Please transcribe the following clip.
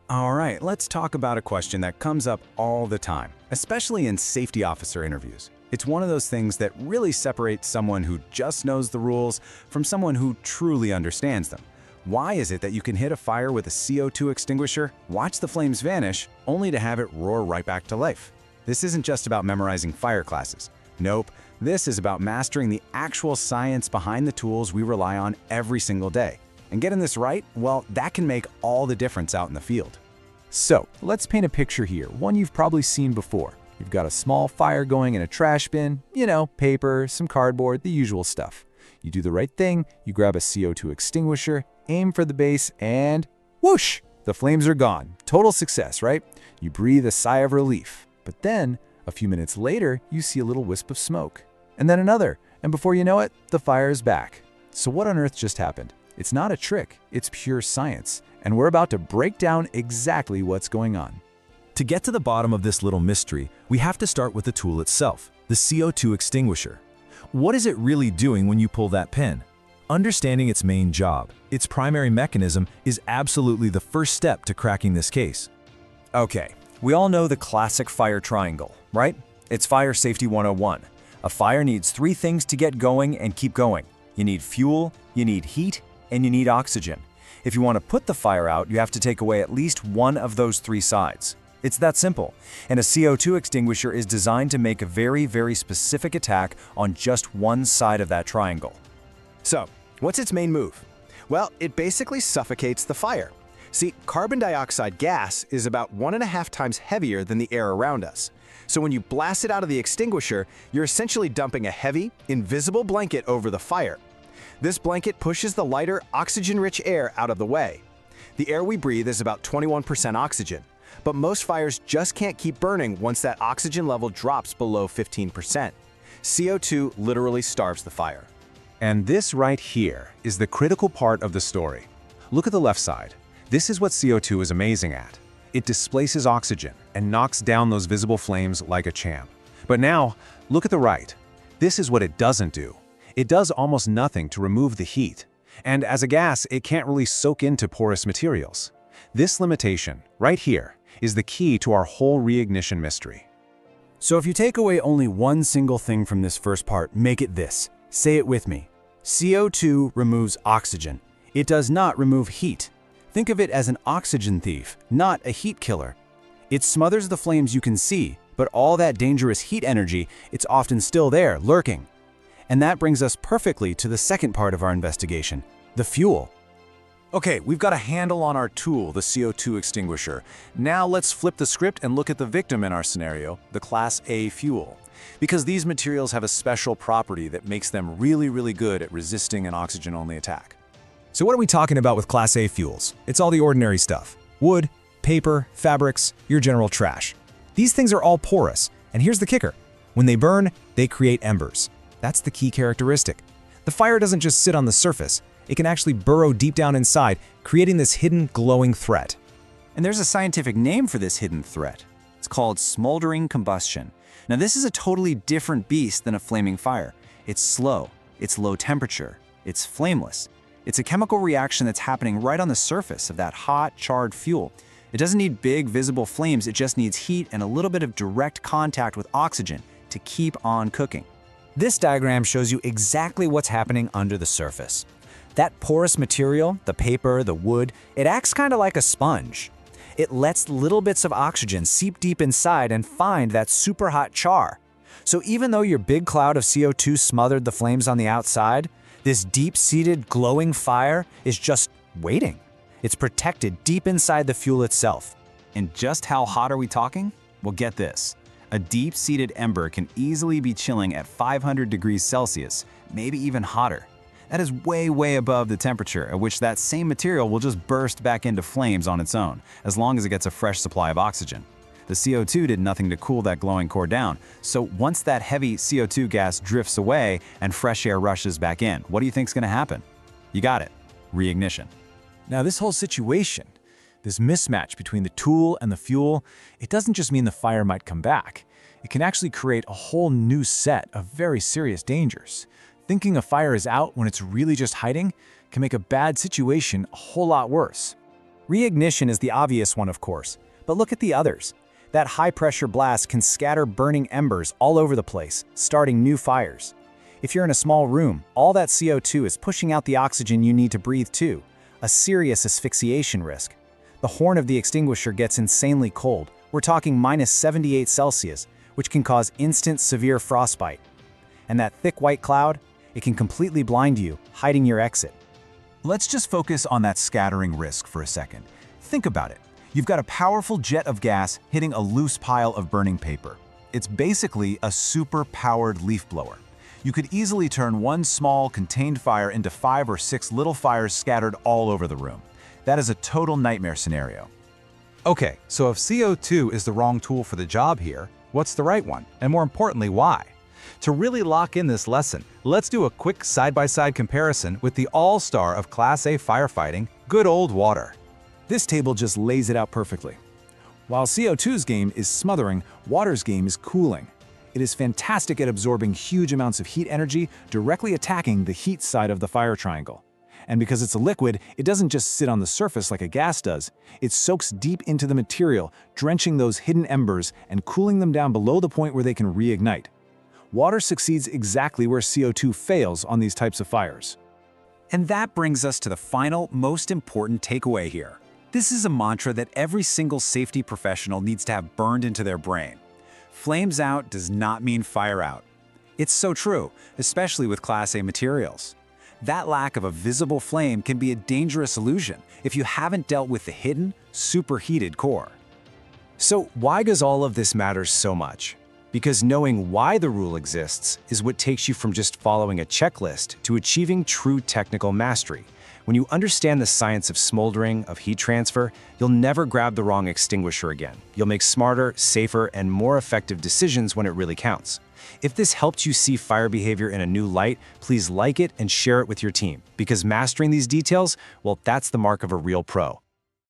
All right, let's talk about a question that comes up all the time, especially in safety officer interviews. It's one of those things that really separates someone who just knows the rules from someone who truly understands them. Why is it that you can hit a fire with a CO2 extinguisher, watch the flames vanish, only to have it roar right back to life? This isn't just about memorizing fire classes. Nope, this is about mastering the actual science behind the tools we rely on every single day. And getting this right, well, that can make all the difference out in the field. So, let's paint a picture here, one you've probably seen before. You've got a small fire going in a trash bin, paper, some cardboard, the usual stuff. You do the right thing, you grab a CO2 extinguisher, aim for the base, and whoosh! The flames are gone. Total success, right? You breathe a sigh of relief. But then, a few minutes later, you see a little wisp of smoke. And then another, and before you know it, the fire is back. So what on earth just happened? It's not a trick, it's pure science. And we're about to break down exactly what's going on. To get to the bottom of this little mystery, we have to start with the tool itself, the CO2 extinguisher. What is it really doing when you pull that pin? Understanding its main job, its primary mechanism, is absolutely the first step to cracking this case. Okay, we all know the classic fire triangle, right? It's Fire Safety 101. A fire needs three things to get going and keep going. You need fuel, you need heat, and you need oxygen. If you want to put the fire out, you have to take away at least one of those three sides. It's that simple. And a CO2 extinguisher is designed to make a very, very specific attack on just one side of that triangle. So, what's its main move? Well, it basically suffocates the fire. See, carbon dioxide gas is about 1.5 times heavier than the air around us. So when you blast it out of the extinguisher, you're essentially dumping a heavy, invisible blanket over the fire. This blanket pushes the lighter, oxygen-rich air out of the way. The air we breathe is about 21% oxygen, but most fires just can't keep burning once that oxygen level drops below 15%. CO2 literally starves the fire. And this right here is the critical part of the story. Look at the left side. This is what CO2 is amazing at. It displaces oxygen and knocks down those visible flames like a champ. But now, look at the right. This is what it doesn't do. It does almost nothing to remove the heat. And as a gas, it can't really soak into porous materials. This limitation, right here, is the key to our whole reignition mystery. So if you take away only one single thing from this first part, make it this. Say it with me. CO2 removes oxygen. It does not remove heat. Think of it as an oxygen thief, not a heat killer. It smothers the flames you can see, but all that dangerous heat energy, it's often still there, lurking. And that brings us perfectly to the second part of our investigation, the fuel. Okay, we've got a handle on our tool, the CO2 extinguisher. Now let's flip the script and look at the victim in our scenario, the Class A fuel. Because these materials have a special property that makes them really, really good at resisting an oxygen-only attack. So what are we talking about with Class A fuels? It's all the ordinary stuff. Wood, paper, fabrics, your general trash. These things are all porous, and here's the kicker. When they burn, they create embers. That's the key characteristic. The fire doesn't just sit on the surface. It can actually burrow deep down inside, creating this hidden, glowing threat. And there's a scientific name for this hidden threat. It's called smoldering combustion. Now this is a totally different beast than a flaming fire. It's slow, it's low temperature, it's flameless. It's a chemical reaction that's happening right on the surface of that hot, charred fuel. It doesn't need big, visible flames, it just needs heat and a little bit of direct contact with oxygen to keep on cooking. This diagram shows you exactly what's happening under the surface. That porous material, the paper, the wood, it acts kind of like a sponge. It lets little bits of oxygen seep deep inside and find that super hot char. So even though your big cloud of CO2 smothered the flames on the outside, this deep-seated glowing fire is just waiting. It's protected deep inside the fuel itself. And just how hot are we talking? Well, get this. A deep-seated ember can easily be chilling at 500 degrees Celsius, maybe even hotter. That is way, way above the temperature at which that same material will just burst back into flames on its own, as long as it gets a fresh supply of oxygen. The CO2 did nothing to cool that glowing core down, so once that heavy CO2 gas drifts away and fresh air rushes back in, what do you think's gonna happen? You got it, reignition. Now this whole situation, this mismatch between the tool and the fuel, it doesn't just mean the fire might come back. It can actually create a whole new set of very serious dangers. Thinking a fire is out when it's really just hiding can make a bad situation a whole lot worse. Reignition is the obvious one, of course, but look at the others. That high-pressure blast can scatter burning embers all over the place, starting new fires. If you're in a small room, all that CO2 is pushing out the oxygen you need to breathe too, a serious asphyxiation risk. The horn of the extinguisher gets insanely cold. We're talking -78°C, which can cause instant severe frostbite. And that thick white cloud, it can completely blind you, hiding your exit. Let's just focus on that scattering risk for a second. Think about it. You've got a powerful jet of gas hitting a loose pile of burning paper. It's basically a super-powered leaf blower. You could easily turn one small, contained fire into 5 or 6 little fires scattered all over the room. That is a total nightmare scenario. Okay, so if CO2 is the wrong tool for the job here, what's the right one? And more importantly, why? To really lock in this lesson, let's do a quick side-by-side comparison with the all-star of Class A firefighting, good old water. This table just lays it out perfectly. While CO2's game is smothering, water's game is cooling. It is fantastic at absorbing huge amounts of heat energy, directly attacking the heat side of the fire triangle. And because it's a liquid, it doesn't just sit on the surface like a gas does. It soaks deep into the material, drenching those hidden embers and cooling them down below the point where they can reignite. Water succeeds exactly where CO2 fails on these types of fires. And that brings us to the final, most important takeaway here. This is a mantra that every single safety professional needs to have burned into their brain. Flames out does not mean fire out. It's so true, especially with Class A materials. That lack of a visible flame can be a dangerous illusion if you haven't dealt with the hidden, superheated core. So why does all of this matter so much? Because knowing why the rule exists is what takes you from just following a checklist to achieving true technical mastery. When you understand the science of smoldering, of heat transfer, you'll never grab the wrong extinguisher again. You'll make smarter, safer, and more effective decisions when it really counts. If this helped you see fire behavior in a new light, please like it and share it with your team, because mastering these details, well, that's the mark of a real pro.